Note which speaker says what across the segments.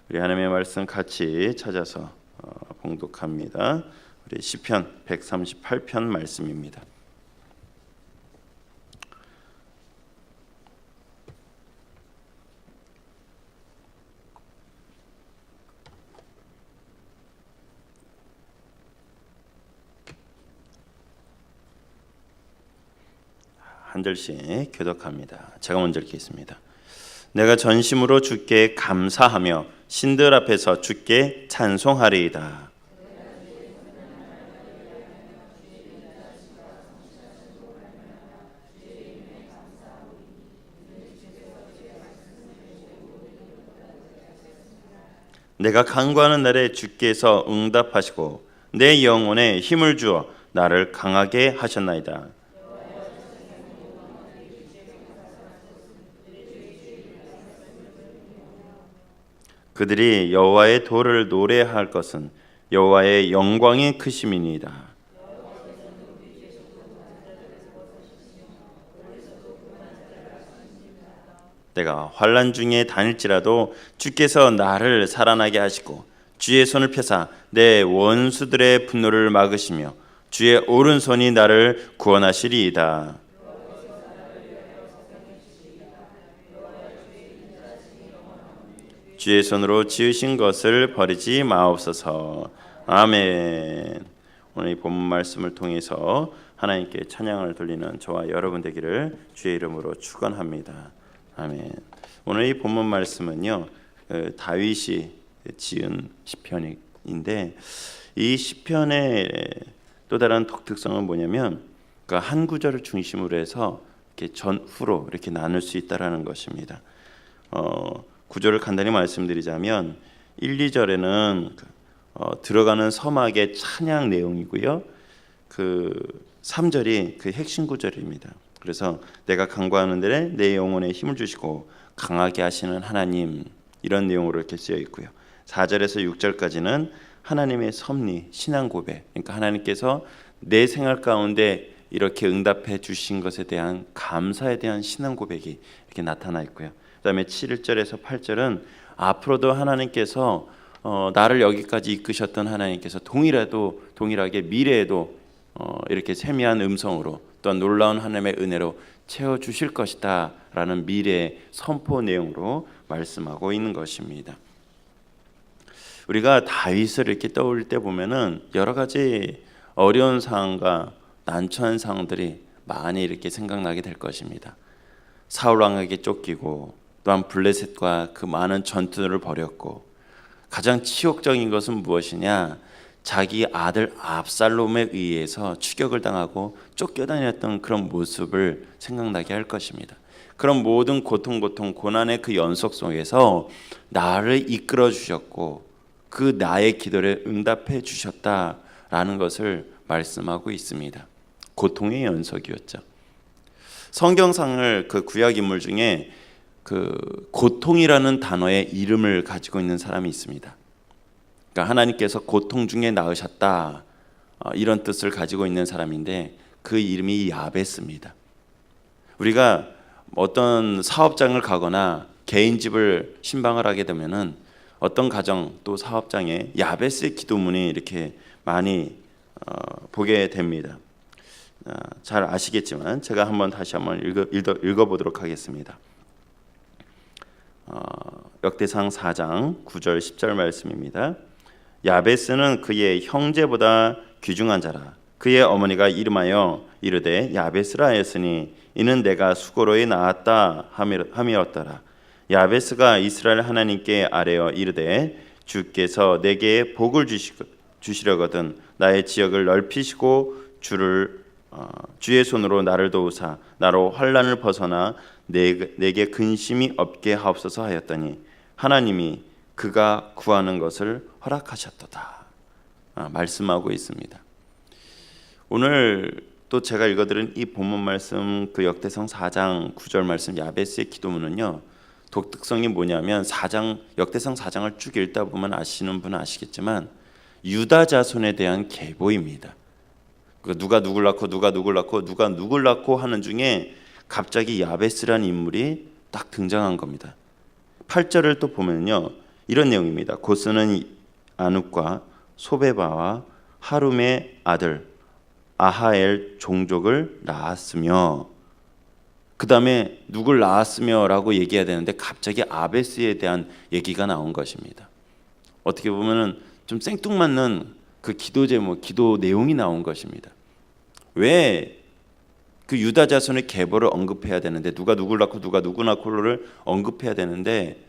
Speaker 1: 우리 하나님의 말씀 같이 찾아서 봉독합니다. 우리 시편 138편 말씀입니다. 한 절씩 교독합니다. 제가 먼저 읽겠습니다. 내가 전심으로 주께 감사하며 신들 앞에서 주께 찬송하리이다. 내가 간구하는 날에 주께서 응답하시고 내 영혼에 힘을 주어 나를 강하게 하셨나이다. 그들이 여호와의 도를 노래할 것은 여호와의 영광이 크심이니이다. 내가 환난 중에 다닐지라도 주께서 나를 살아나게 하시고 주의 손을 펴사 내 원수들의 분노를 막으시며 주의 오른손이 나를 구원하시리이다. 주의 손으로 지으신 것을 버리지 마옵소서. 아멘. 오늘 이 본문 말씀을 통해서 하나님께 찬양을 돌리는 저와 여러분 되기를 주의 이름으로 축원합니다. 아멘. 오늘 이 본문 말씀은요, 다윗이 지은 시편인데 이 시편의 또 다른 독특성은 뭐냐면 한 구절을 중심으로 해서 이렇게 전후로 이렇게 나눌 수 있다라는 것입니다. 구조를 간단히 말씀드리자면 1, 2절에는 들어가는 서막의 찬양 내용이고요. 3절이 그 핵심 구절입니다. 그래서 내가 간구하는 데에 내 영혼에 힘을 주시고 강하게 하시는 하나님, 이런 내용으로 이렇게 쓰여 있고요. 4절에서 6절까지는 하나님의 섭리, 신앙 고백, 그러니까 하나님께서 내 생활 가운데 이렇게 응답해 주신 것에 대한 감사에 대한 신앙 고백이 이렇게 나타나 있고요. 그다음에 7절에서 8절은 앞으로도 하나님께서 나를 여기까지 이끄셨던 하나님께서 동일하게 미래에도 이렇게 세미한 음성으로 또한 놀라운 하나님의 은혜로 채워주실 것이다 라는 미래의 선포 내용으로 말씀하고 있는 것입니다. 우리가 다윗을 이렇게 떠올릴 때 보면은 여러 가지 어려운 상황과 난처한 상황들이 많이 이렇게 생각나게 될 것입니다. 사울 왕에게 쫓기고 또한 블레셋과 그 많은 전투를 벌였고, 가장 치욕적인 것은 무엇이냐? 자기 아들 압살롬에 의해서 추격을 당하고 쫓겨다녔던 그런 모습을 생각나게 할 것입니다. 그런 모든 고통, 고난의 그 연속 속에서 나를 이끌어 주셨고 그 나의 기도를 응답해 주셨다라는 것을 말씀하고 있습니다. 고통의 연속이었죠. 성경상을 그 구약 인물 중에 그 고통이라는 단어의 이름을 가지고 있는 사람이 있습니다. 그러니까 하나님께서 고통 중에 낳으셨다, 이런 뜻을 가지고 있는 사람인데 그 이름이 야베스입니다. 우리가 어떤 사업장을 가거나 개인 집을 신방을 하게 되면은 어떤 가정 또 사업장에 야베스의 기도문이 이렇게 많이 보게 됩니다. 잘 아시겠지만 제가 다시 한번 읽어보도록 하겠습니다. 역대상 4장 9절 10절 말씀입니다. 야베스는 그의 형제보다 귀중한 자라. 그의 어머니가 이름하여 이르되 야베스라 하였으니 이는 내가 수고로이 낳았다 함이었더라. 야베스가 이스라엘 하나님께 아뢰어 이르되 주께서 내게 복을 주시려거든 나의 지역을 넓히시고 주의 손으로 나를 도우사 나로 환난을 벗어나 내게 근심이 없게 하옵소서 하였더니 하나님이 그가 구하는 것을 허락하셨도다. 말씀하고 있습니다. 오늘 또 제가 읽어드린 이 본문 말씀, 그 역대상 4장 9절 말씀 야베스의 기도문은요, 독특성이 뭐냐면 역대상 4장을 쭉 읽다 보면 아시는 분은 아시겠지만 유다 자손에 대한 계보입니다. 누가 누굴 낳고 하는 중에 갑자기 야베스라는 인물이 딱 등장한 겁니다. 8절을 또 보면요, 이런 내용입니다. 고스는 아눕과 소베바와 하룸의 아들 아하엘 종족을 낳았으며, 그 다음에 누굴 낳았으며 라고 얘기해야 되는데 갑자기 아베스에 대한 얘기가 나온 것입니다. 어떻게 보면 좀 생뚱맞는 그 기도 제목, 기도 내용이 나온 것입니다. 왜 그 유다 자손의 계보를 언급해야 되는데, 누가 누굴 낳고 누가 누구 낳고를 언급해야 되는데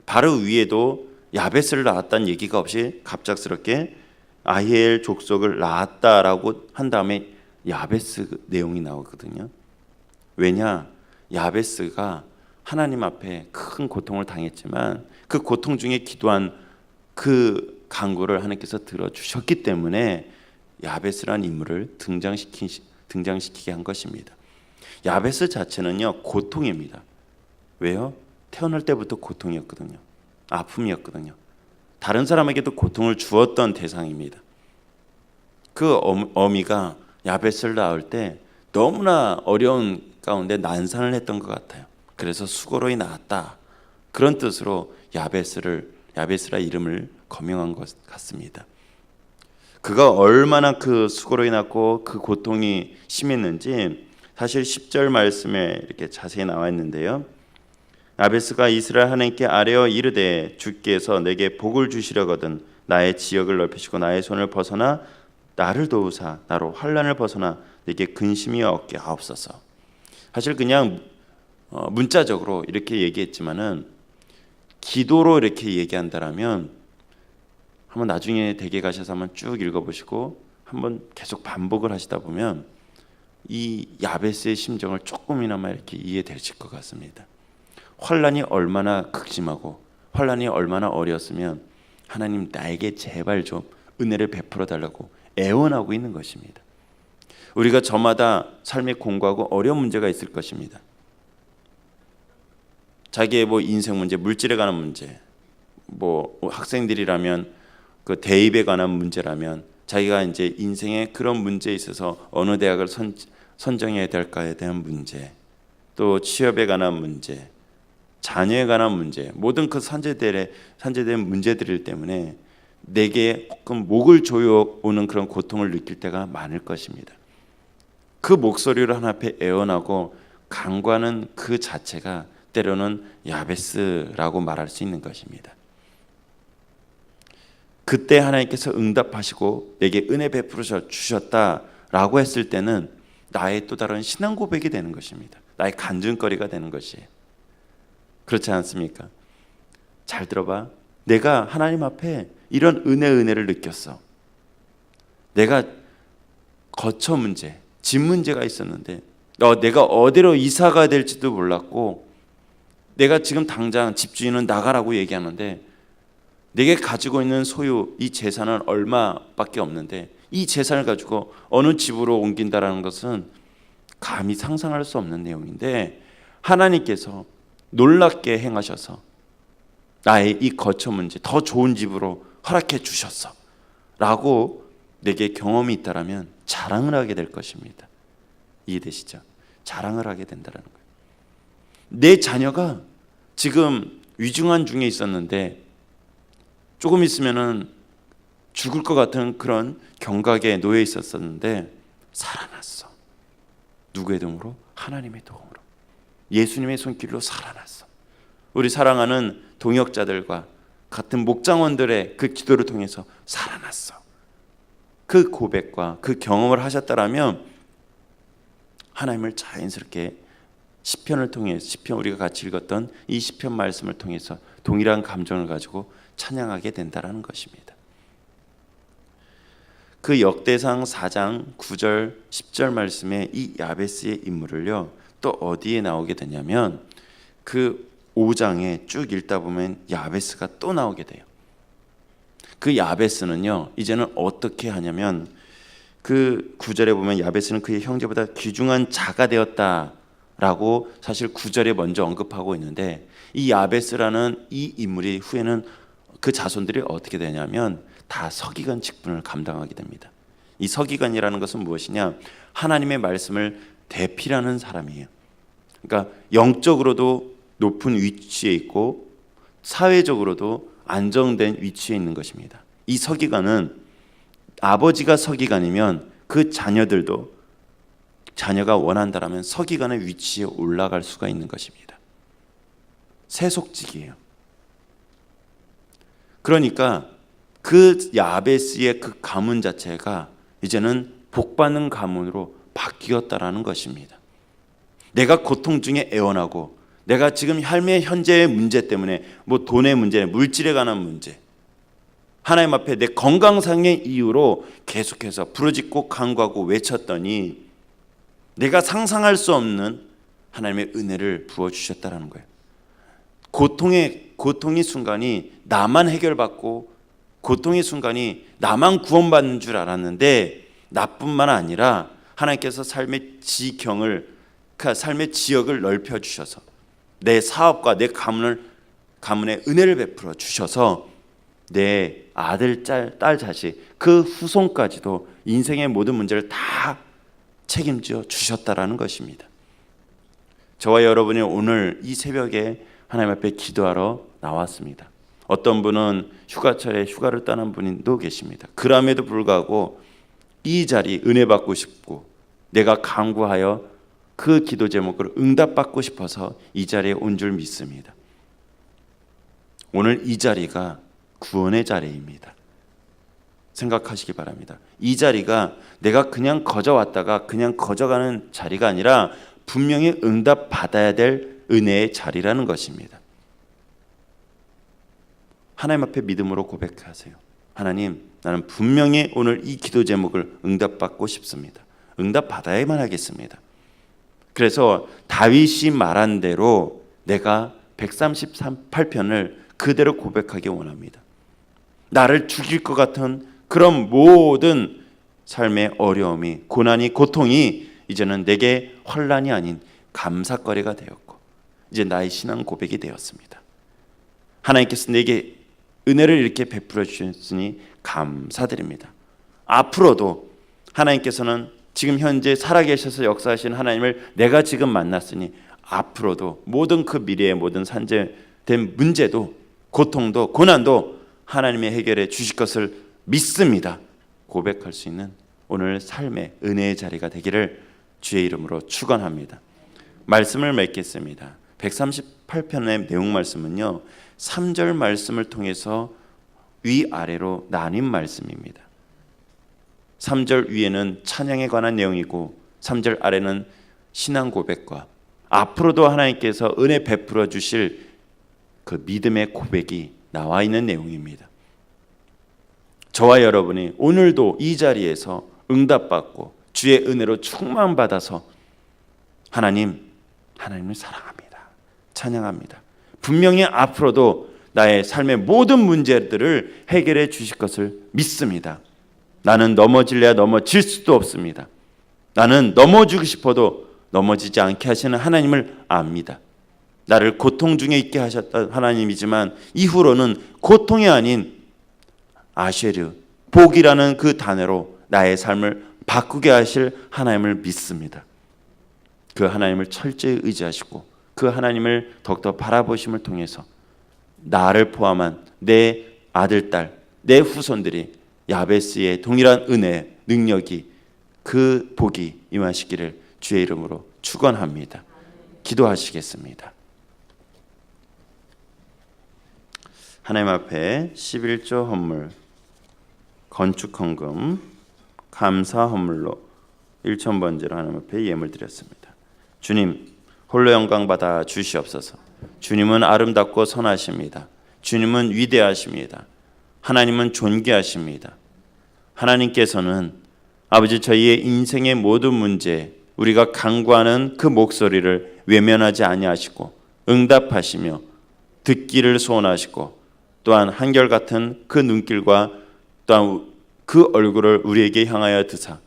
Speaker 1: 바로 위에도 야베스를 낳았다는 얘기가 없이 갑작스럽게 아히엘 족속을 낳았다라고 한 다음에 야베스 내용이 나오거든요. 왜냐? 야베스가 하나님 앞에 큰 고통을 당했지만 그 고통 중에 기도한 그 간구를 하나님께서 들어주셨기 때문에 야베스라는 인물을 등장시키게 한 것입니다. 야베스 자체는요, 고통입니다. 왜요? 태어날 때부터 고통이었거든요. 아픔이었거든요. 다른 사람에게도 고통을 주었던 대상입니다. 그 어미가 야베스를 낳을 때 너무나 어려운 가운데 난산을 했던 것 같아요. 그래서 수고로이 낳았다, 그런 뜻으로 야베스라 이름을 거명한 것 같습니다. 그가 얼마나 그 수고로이 낳고 그 고통이 심했는지 사실 10절 말씀에 이렇게 자세히 나와 있는데요. 야베스가 이스라엘 하나님께 아뢰어 이르되 주께서 내게 복을 주시려거든 나의 지역을 넓히시고 나의 손을 벗어나 나를 도우사 나로 환난을 벗어나 내게 근심이 없게 하옵소서. 사실 그냥 문자적으로 이렇게 얘기했지만은 기도로 이렇게 얘기한다라면 한번 나중에 댁에 가셔서 한번 쭉 읽어보시고 한번 계속 반복을 하시다 보면 이 야베스의 심정을 조금이나마 이렇게 이해되실 것 같습니다. 환난이 얼마나 극심하고 환난이 얼마나 어려웠으면 하나님 나에게 제발 좀 은혜를 베풀어 달라고 애원하고 있는 것입니다. 우리가 저마다 삶에 공고하고 어려운 문제가 있을 것입니다. 자기의 인생 문제, 물질에 관한 문제, 학생들이라면 그 대입에 관한 문제라면 자기가 이제 인생의 그런 문제에 있어서 어느 대학을 선정해야 될까에 대한 문제, 또 취업에 관한 문제, 자녀에 관한 문제, 모든 그 산재된 문제들 때문에 내게 조금 목을 조여오는 그런 고통을 느낄 때가 많을 것입니다. 그 목소리로 하나님 앞에 애원하고 간구하는 그 자체가 때로는 야베스라고 말할 수 있는 것입니다. 그때 하나님께서 응답하시고 내게 은혜 베풀어 주셨다라고 했을 때는 나의 또 다른 신앙 고백이 되는 것입니다. 나의 간증거리가 되는 것이에요. 그렇지 않습니까? 잘 들어봐. 내가 하나님 앞에 이런 은혜를 느꼈어. 내가 거처 문제, 집 문제가 있었는데 내가 어디로 이사가 될지도 몰랐고, 내가 지금 당장 집주인은 나가라고 얘기하는데 내게 가지고 있는 소유, 이 재산은 얼마밖에 없는데 이 재산을 가지고 어느 집으로 옮긴다라는 것은 감히 상상할 수 없는 내용인데 하나님께서 놀랍게 행하셔서 나의 이 거처 문제 더 좋은 집으로 허락해 주셨어 라고 내게 경험이 있다라면 자랑을 하게 될 것입니다. 이해되시죠? 자랑을 하게 된다는 거예요. 내 자녀가 지금 위중한 중에 있었는데 조금 있으면은 죽을 것 같은 그런 경각에 놓여 있었는데 살아났어. 누구의 도움으로? 하나님의 도움으로, 예수님의 손길로 살아났어. 우리 사랑하는 동역자들과 같은 목장원들의 그 기도를 통해서 살아났어. 그 고백과 그 경험을 하셨다라면 하나님을 자연스럽게 시편을 통해서, 시편 우리가 같이 읽었던 이 시편 말씀을 통해서 동일한 감정을 가지고 찬양하게 된다라는 것입니다. 그 역대상 4장 9절 10절 말씀에 이 야베스의 인물을요 또 어디에 나오게 되냐면 그 5장에 쭉 읽다 보면 야베스가 또 나오게 돼요. 그 야베스는요 이제는 어떻게 하냐면 그 9절에 보면 야베스는 그의 형제보다 귀중한 자가 되었다라고 사실 9절에 먼저 언급하고 있는데, 이 야베스라는 이 인물이 후에는 그 자손들이 어떻게 되냐면 다 서기관 직분을 감당하게 됩니다. 이 서기관이라는 것은 무엇이냐? 하나님의 말씀을 대필하는 사람이에요. 그러니까 영적으로도 높은 위치에 있고 사회적으로도 안정된 위치에 있는 것입니다. 이 서기관은 아버지가 서기관이면 그 자녀들도 자녀가 원한다라면 서기관의 위치에 올라갈 수가 있는 것입니다. 세속직이에요. 그러니까 그 야베스의 그 가문 자체가 이제는 복받는 가문으로 바뀌었다라는 것입니다. 내가 고통 중에 애원하고 내가 지금 삶의 현재의 문제 때문에 뭐 돈의 문제, 물질에 관한 문제, 하나님 앞에 내 건강상의 이유로 계속해서 부르짖고 간구하고 외쳤더니 내가 상상할 수 없는 하나님의 은혜를 부어주셨다는 거예요. 고통의 순간이 나만 해결받고 고통의 순간이 나만 구원받는 줄 알았는데 나뿐만 아니라 하나님께서 삶의 삶의 지역을 넓혀주셔서 내 사업과 내 가문에 은혜를 베풀어 주셔서 내 아들, 딸, 자식 그 후손까지도 인생의 모든 문제를 다 책임져 주셨다라는 것입니다. 저와 여러분이 오늘 이 새벽에 하나님 앞에 기도하러 나왔습니다. 어떤 분은 휴가철에 휴가를 떠난 분도 계십니다. 그럼에도 불구하고 이 자리 은혜 받고 싶고 내가 간구하여 그 기도 제목을 응답받고 싶어서 이 자리에 온 줄 믿습니다. 오늘 이 자리가 구원의 자리입니다. 생각하시기 바랍니다. 이 자리가 내가 그냥 거저 왔다가 그냥 거저가는 자리가 아니라 분명히 응답받아야 될 은혜의 자리라는 것입니다. 하나님 앞에 믿음으로 고백하세요. 하나님, 나는 분명히 오늘 이 기도 제목을 응답받고 싶습니다. 응답받아야만 하겠습니다. 그래서 다윗이 말한 대로 내가 138편을 그대로 고백하기 원합니다. 나를 죽일 것 같은 그런 모든 삶의 어려움이, 고난이, 고통이 이제는 내게 환난이 아닌 감사거리가 되었고 이제 나의 신앙 고백이 되었습니다. 하나님께서 내게 은혜를 이렇게 베풀어 주셨으니 감사드립니다. 앞으로도 하나님께서는 지금 현재 살아계셔서 역사하시는 하나님을 내가 지금 만났으니 앞으로도 모든 그 미래의 모든 산재된 문제도 고통도 고난도 하나님의 해결해 주실 것을 믿습니다. 고백할 수 있는 오늘 삶의 은혜의 자리가 되기를 주의 이름으로 축원합니다. 말씀을 맺겠습니다. 138편의 내용 말씀은요, 3절 말씀을 통해서 위아래로 나뉜 말씀입니다. 3절 위에는 찬양에 관한 내용이고 3절 아래는 신앙 고백과 앞으로도 하나님께서 은혜 베풀어 주실 그 믿음의 고백이 나와 있는 내용입니다. 저와 여러분이 오늘도 이 자리에서 응답받고 주의 은혜로 충만받아서 하나님을 사랑합니다. 찬양합니다. 분명히 앞으로도 나의 삶의 모든 문제들을 해결해 주실 것을 믿습니다. 나는 넘어질래야 넘어질 수도 없습니다. 나는 넘어지고 싶어도 넘어지지 않게 하시는 하나님을 압니다. 나를 고통 중에 있게 하셨던 하나님이지만 이후로는 고통이 아닌 아쉐르, 복이라는 그 단어로 나의 삶을 바꾸게 하실 하나님을 믿습니다. 그 하나님을 철저히 의지하시고 그 하나님을 더욱더 바라보심을 통해서 나를 포함한 내 아들, 딸, 내 후손들이 야베스의 동일한 은혜, 능력이 그 복이 임하시기를 주의 이름으로 축원합니다. 기도하시겠습니다. 하나님 앞에 11조 헌물, 건축 헌금, 감사 헌물로 1,000번째로 하나님 앞에 예물 드렸습니다. 주님, 홀로 영광 받아 주시옵소서. 주님은 아름답고 선하십니다. 주님은 위대하십니다. 하나님은 존귀하십니다. 하나님께서는 아버지 저희의 인생의 모든 문제, 우리가 간구하는 그 목소리를 외면하지 아니하시고 응답하시며 듣기를 소원하시고 또한 한결같은 그 눈길과 또한 그 얼굴을 우리에게 향하여 드사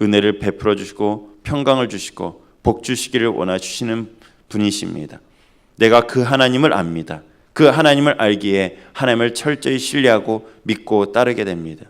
Speaker 1: 은혜를 베풀어 주시고 평강을 주시고 복 주시기를 원하시는 분이십니다. 내가 그 하나님을 압니다. 그 하나님을 알기에 하나님을 철저히 신뢰하고 믿고 따르게 됩니다.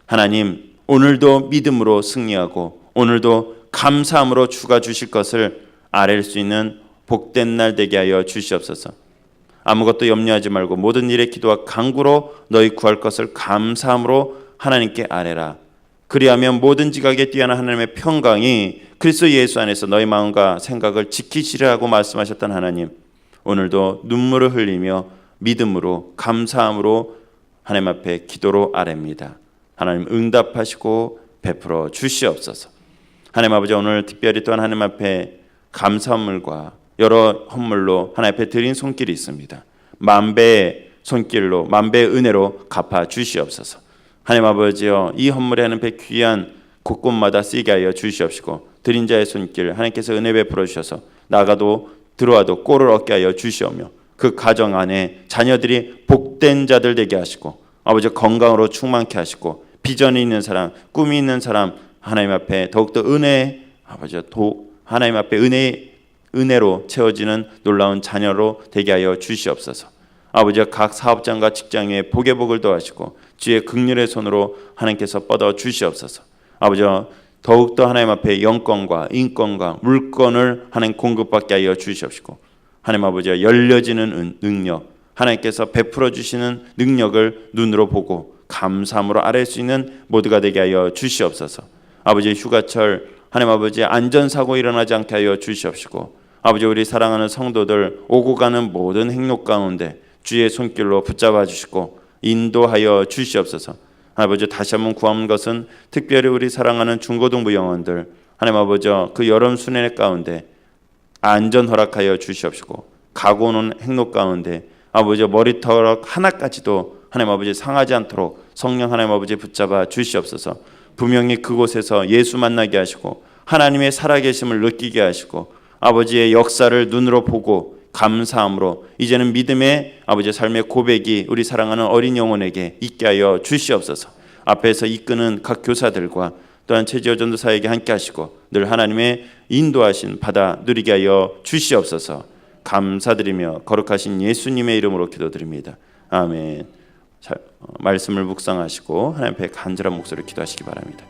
Speaker 1: 하나님, 오늘도 믿음으로 승리하고 오늘도 감사함으로 주가 주실 것을 아뢰 수 있는 복된 날 되게 하여 주시옵소서. 아무것도 염려하지 말고 모든 일에 기도와 간구로 너희 구할 것을 감사함으로 하나님께 아뢰라. 그리하면 모든 지각에 뛰어난 하나님의 평강이 그리스도 예수 안에서 너희 마음과 생각을 지키시리라고 말씀하셨던 하나님, 오늘도 눈물을 흘리며 믿음으로 감사함으로 하나님 앞에 기도로 아뢰입니다. 하나님 응답하시고 베풀어 주시옵소서. 하나님 아버지, 오늘 특별히 또한 하나님 앞에 감사함과 여러 헌물로 하나님 앞에 드린 손길이 있습니다. 만배의 손길로 만배의 은혜로 갚아 주시옵소서. 하나님 아버지여, 이 헌물에 하나님 앞에 귀한 곳곳마다 쓰이게 하여 주시옵시고 드린 자의 손길 하나님께서 은혜 베풀어 주셔서 나가도 들어와도 꼴을 얻게 하여 주시오며 그 가정 안에 자녀들이 복된 자들 되게 하시고 아버지 건강으로 충만케 하시고 비전이 있는 사람, 꿈이 있는 사람 하나님 앞에 더욱더 은혜, 아버지 하나님 앞에 은혜로 채워지는 놀라운 자녀로 되게 하여 주시옵소서. 아버지가 각 사업장과 직장에 복의 복을 더하시고 주의 긍휼의 손으로 하나님께서 뻗어 주시옵소서. 아버지와 더욱더 하나님 앞에 영권과 인권과 물권을 하나님 공급받게 하여 주시옵시고 하나님 아버지와 열려지는 능력, 하나님께서 베풀어 주시는 능력을 눈으로 보고 감사함으로 아뢰 수 있는 모두가 되게 하여 주시옵소서. 아버지 휴가철 하나님 아버지 안전사고 일어나지 않게 하여 주시옵시고 아버지 우리 사랑하는 성도들 오고 가는 모든 행로 가운데 주의 손길로 붙잡아 주시고 인도하여 주시옵소서. 아버지 다시 한번 구하는 것은 특별히 우리 사랑하는 중고등부 영혼들 하나님 아버지 그 여름 수련회 가운데 안전 허락하여 주시옵시고 가고 오는 행로 가운데 아버지 머리털 하나까지도 하나님 아버지 상하지 않도록 성령 하나님 아버지 붙잡아 주시옵소서. 분명히 그곳에서 예수 만나게 하시고 하나님의 살아계심을 느끼게 하시고 아버지의 역사를 눈으로 보고 감사함으로 이제는 믿음의 아버지 삶의 고백이 우리 사랑하는 어린 영혼에게 있게 하여 주시옵소서. 앞에서 이끄는 각 교사들과 또한 최지호 전도사에게 함께 하시고 늘 하나님의 인도하신 바다 누리게 하여 주시옵소서. 감사드리며 거룩하신 예수님의 이름으로 기도드립니다. 아멘. 말씀을 묵상하시고 하나님 앞에 간절한 목소리로 기도하시기 바랍니다.